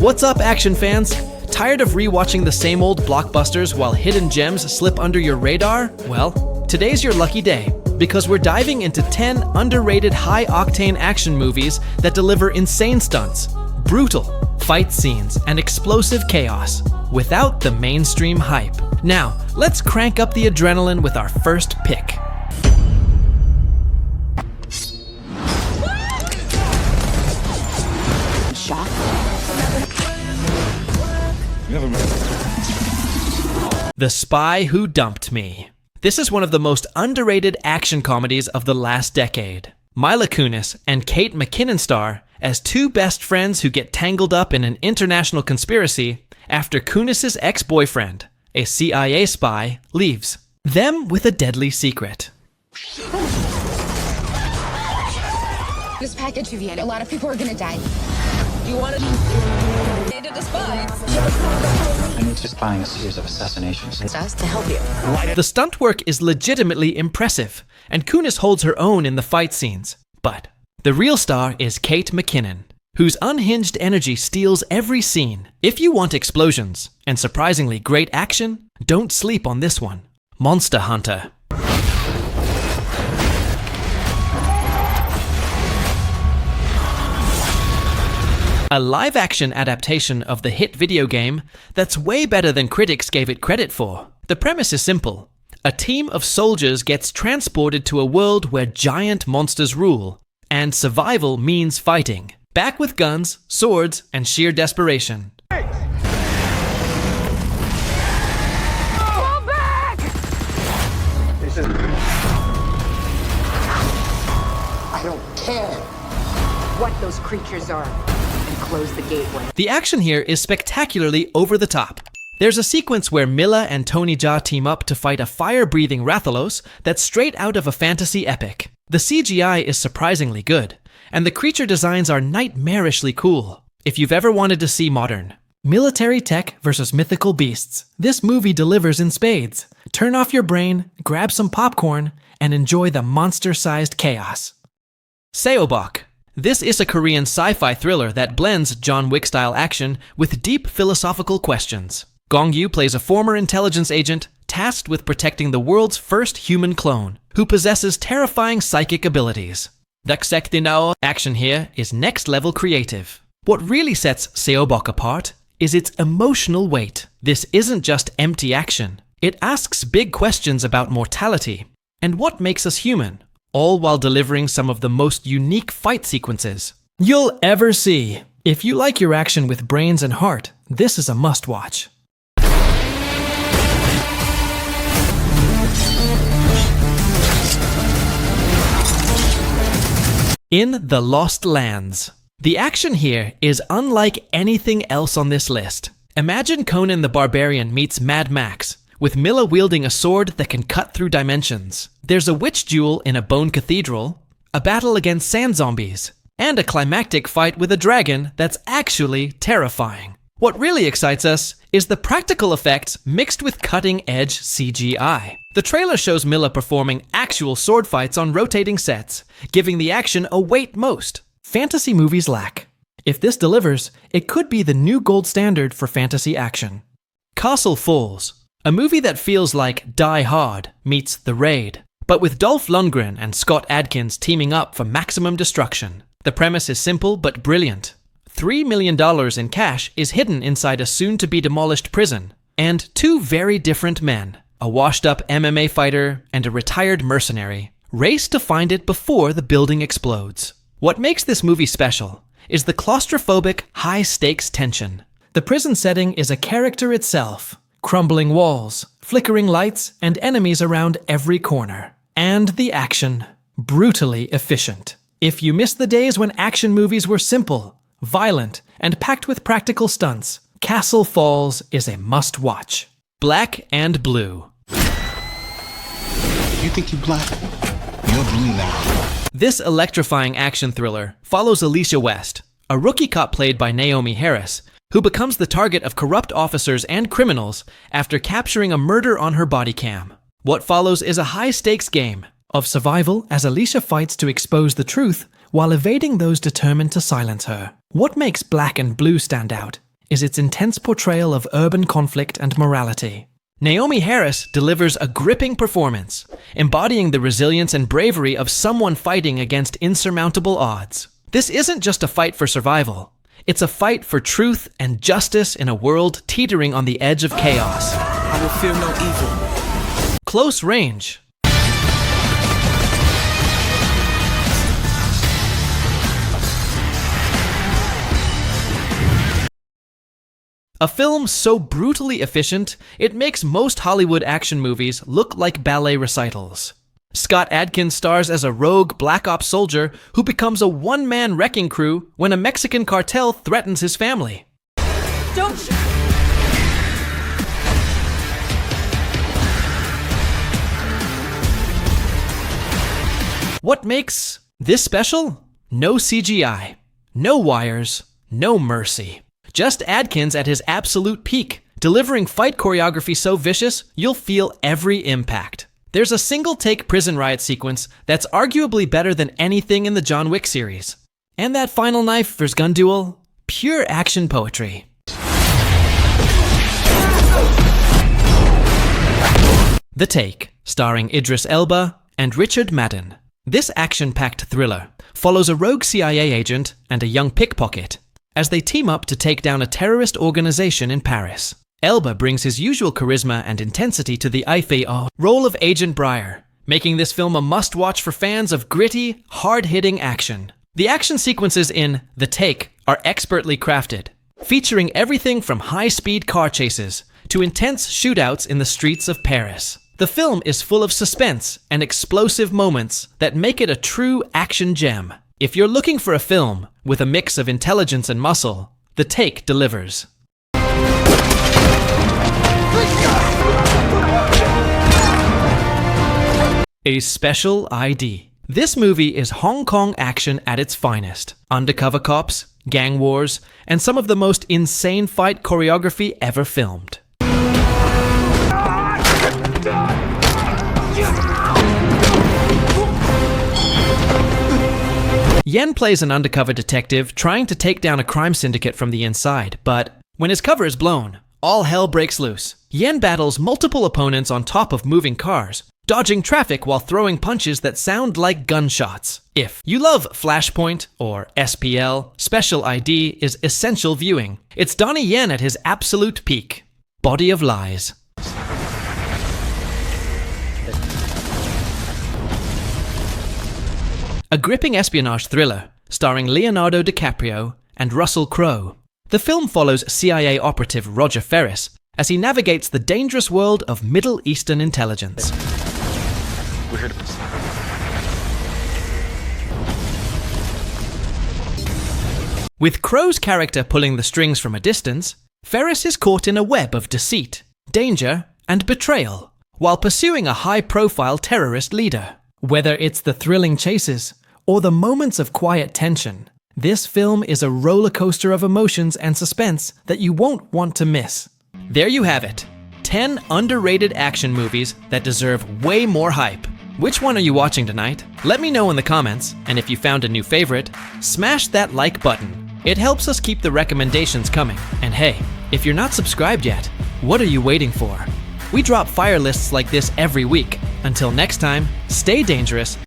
What's up, action fans? Tired of rewatching the same old blockbusters while hidden gems slip under your radar? Well, today's your lucky day, because we're diving into 10 underrated high-octane action movies that deliver insane stunts, brutal fight scenes, and explosive chaos without the mainstream hype. Now, let's crank up the adrenaline with our first pick. The Spy Who Dumped Me. This is one of the most underrated action comedies of the last decade. Mila Kunis and Kate McKinnon star as two best friends who get tangled up in an international conspiracy after Kunis' ex-boyfriend, a CIA spy, leaves them with a deadly secret. This package, Vivian, a lot of people are gonna die. You want to need a spy? I'm just planning a series of assassinations. It's us to help you. The stunt work is legitimately impressive, and Kunis holds her own in the fight scenes. But the real star is Kate McKinnon, whose unhinged energy steals every scene. If you want explosions and surprisingly great action, don't sleep on this one. Monster Hunter. A live-action adaptation of the hit video game that's way better than critics gave it credit for. The premise is simple. A team of soldiers gets transported to a world where giant monsters rule, and survival means fighting. Back with guns, swords, and sheer desperation. Fall back! I don't care What those creatures are. And close the gateway. The action here is spectacularly over the top. There's a sequence where Milla and Tony Jaa team up to fight a fire-breathing Rathalos that's straight out of a fantasy epic. The CGI is surprisingly good, and the creature designs are nightmarishly cool. If you've ever wanted to see modern military tech versus mythical beasts, this movie delivers in spades. Turn off your brain, grab some popcorn, and enjoy the monster-sized chaos. Seobok. This is a Korean sci-fi thriller that blends John Wick-style action with deep philosophical questions. Gong Yoo plays a former intelligence agent tasked with protecting the world's first human clone, who possesses terrifying psychic abilities. Daksektinao action here is next-level creative. What really sets Seobok apart is its emotional weight. This isn't just empty action. It asks big questions about mortality and what makes us human, all while delivering some of the most unique fight sequences you'll ever see. If you like your action with brains and heart, this is a must-watch. In the Lost Lands. The action here is unlike anything else on this list. Imagine Conan the Barbarian meets Mad Max, with Milla wielding a sword that can cut through dimensions. There's a witch duel in a bone cathedral, a battle against sand zombies, and a climactic fight with a dragon that's actually terrifying. What really excites us is the practical effects mixed with cutting-edge CGI. The trailer shows Milla performing actual sword fights on rotating sets, giving the action a weight most fantasy movies lack. If this delivers, it could be the new gold standard for fantasy action. Castle Falls. A movie that feels like Die Hard meets The Raid, but with Dolph Lundgren and Scott Adkins teaming up for maximum destruction. The premise is simple but brilliant. $3 million in cash is hidden inside a soon-to-be-demolished prison, and two very different men, a washed-up MMA fighter and a retired mercenary, race to find it before the building explodes. What makes this movie special is the claustrophobic, high-stakes tension. The prison setting is a character itself. Crumbling walls, flickering lights, and enemies around every corner. And the action, brutally efficient. If you miss the days when action movies were simple, violent, and packed with practical stunts, Castle Falls is a must-watch. Black and Blue. You think you black? You're blue now. This electrifying action thriller follows Alicia West, a rookie cop played by Naomi Harris, who becomes the target of corrupt officers and criminals after capturing a murder on her body cam. What follows is a high-stakes game of survival as Alicia fights to expose the truth while evading those determined to silence her. What makes Black and Blue stand out is its intense portrayal of urban conflict and morality. Naomi Harris delivers a gripping performance, embodying the resilience and bravery of someone fighting against insurmountable odds. This isn't just a fight for survival. It's a fight for truth and justice in a world teetering on the edge of chaos. I will fear no evil. Close Range. A film so brutally efficient, it makes most Hollywood action movies look like ballet recitals. Scott Adkins stars as a rogue Black Ops soldier who becomes a one-man wrecking crew when a Mexican cartel threatens his family. Don't What makes this special? No CGI, no wires, no mercy. Just Adkins at his absolute peak, delivering fight choreography so vicious, you'll feel every impact. There's a single-take prison riot sequence that's arguably better than anything in the John Wick series. And that final knife versus gun duel, pure action poetry. The Take, starring Idris Elba and Richard Madden. This action-packed thriller follows a rogue CIA agent and a young pickpocket as they team up to take down a terrorist organization in Paris. Elba brings his usual charisma and intensity to the IFO role of Agent Breyer, making this film a must-watch for fans of gritty, hard-hitting action. The action sequences in The Take are expertly crafted, featuring everything from high-speed car chases to intense shootouts in the streets of Paris. The film is full of suspense and explosive moments that make it a true action gem. If you're looking for a film with a mix of intelligence and muscle, The Take delivers. A Special ID. This movie is Hong Kong action at its finest. Undercover cops, gang wars, and some of the most insane fight choreography ever filmed. Yen plays an undercover detective trying to take down a crime syndicate from the inside, but when his cover is blown, all hell breaks loose. Yen battles multiple opponents on top of moving cars, dodging traffic while throwing punches that sound like gunshots. If you love Flashpoint or SPL, Special ID is essential viewing. It's Donnie Yen at his absolute peak. Body of Lies. A gripping espionage thriller starring Leonardo DiCaprio and Russell Crowe. The film follows CIA operative Roger Ferris as he navigates the dangerous world of Middle Eastern intelligence. We heard of this. With Crowe's character pulling the strings from a distance, Ferris is caught in a web of deceit, danger, and betrayal while pursuing a high-profile terrorist leader. Whether it's the thrilling chases or the moments of quiet tension, this film is a roller coaster of emotions and suspense that you won't want to miss. There you have it. 10 underrated action movies that deserve way more hype. Which one are you watching tonight? Let me know in the comments, and if you found a new favorite, smash that like button. It helps us keep the recommendations coming. And hey, if you're not subscribed yet, what are you waiting for? We drop fire lists like this every week. Until next time, stay dangerous